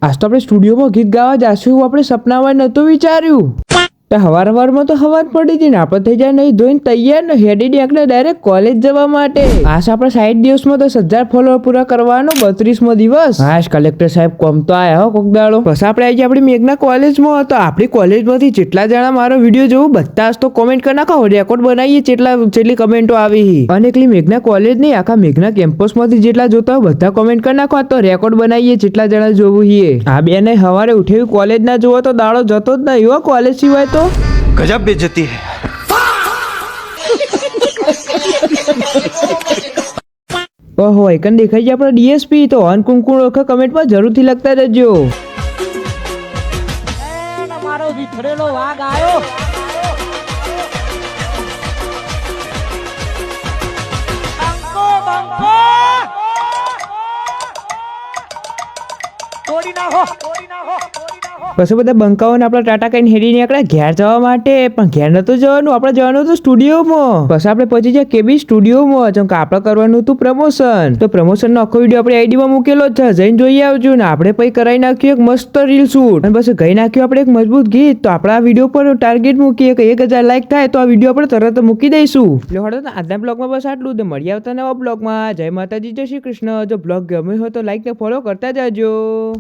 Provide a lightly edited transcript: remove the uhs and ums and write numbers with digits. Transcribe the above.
આજ તો આપણે સ્ટુડિયોમાં ગીત ગાવા જાશું એવું આપણે સપનામાં નહોતું વિચાર્યું. હવારમાં તો હવાર પડી હતી ને આપણે થઈ જાય નહીં ધોઈને તૈયાર ને હેડી નીકળે ડાયરેક્ટ કોલેજ જવા માટે. આજ આપણે 60 દિવસમાં 10,000 ફોલોઅર પૂરા કરવાનો 32મો દિવસ. હા કલેક્ટર સાહેબ કોમ તો આયા હો કોક દાડો. બસ આપણે આવી આપણી મેઘના કોલેજમાં તો આપણી કોલેજમાંથી જેટલા જણા મારો વિડીયો જોવું બધા જ તો કોમેન્ટ કરી નાખો, રેકોર્ડ બનાવીએ જેટલી કમેન્ટો આવી. અને એકલી મેઘના કોલેજ નહીં આખા મેઘના કેમ્પસમાંથી જેટલા જોતા હોય બધા કોમેન્ટ કરી નાખો તો રેકોર્ડ બનાવીએ જેટલા જણા જોવું હીએ. આ બેને સવારે ઉઠેવી કોલેજ ના જોવો તો દાડો જતો જ નહીં હો કોલેજ સિવાય તો. गजब बेइज्जती है. ઓહો એકન દેખાઈ જાય આપણા ડીએસપી તો અન કુંકુણ ઓળખ કમેન્ટમાં જરૂરથી લખતા જજો. મારો વિખરેલો વાઘ આવ્યો. તોડી નાખો. પછી બધા બંકાઓને આપણા ટાટા કઈને હેડી નીકળ્યા ઘેર જવા માટે, પણ ઘેર નતું જવાનું, આપણે જવાનું હતું સ્ટુડિયોમાં. પછી આપણે પહોંચી જાય કેબી સ્ટુડિયોમાં, જેમ કે આપણે કરવાનું હતું પ્રમોશન. તો પ્રમોશનનો આખો વિડીયો આપણે આઈડીમાં મૂકેલો છે, જઈને જોઈ આવજો ને. આપણે પછી કરાવી નાખ્યું એક મસ્ત રીલ શૂટ અને પછી ગઈ નાખ્યું આપણે એક મજબૂત ગીત. તો આપણા વિડીયો પર ટાર્ગેટ મૂકીએ કે 1000 લાઈક થાય તો આ વિડીયો આપણે તરત મૂકી દઈશું. એટલે હળો તો આજના બ્લોગમાં બસ આટલું જ. મળી આવતા નવા બ્લોગમાં. જય માતાજી, જય શ્રી કૃષ્ણ. જો બ્લોગ ગમ્યો હોય તો લાઈક ને ફોલો કરતા જાજો.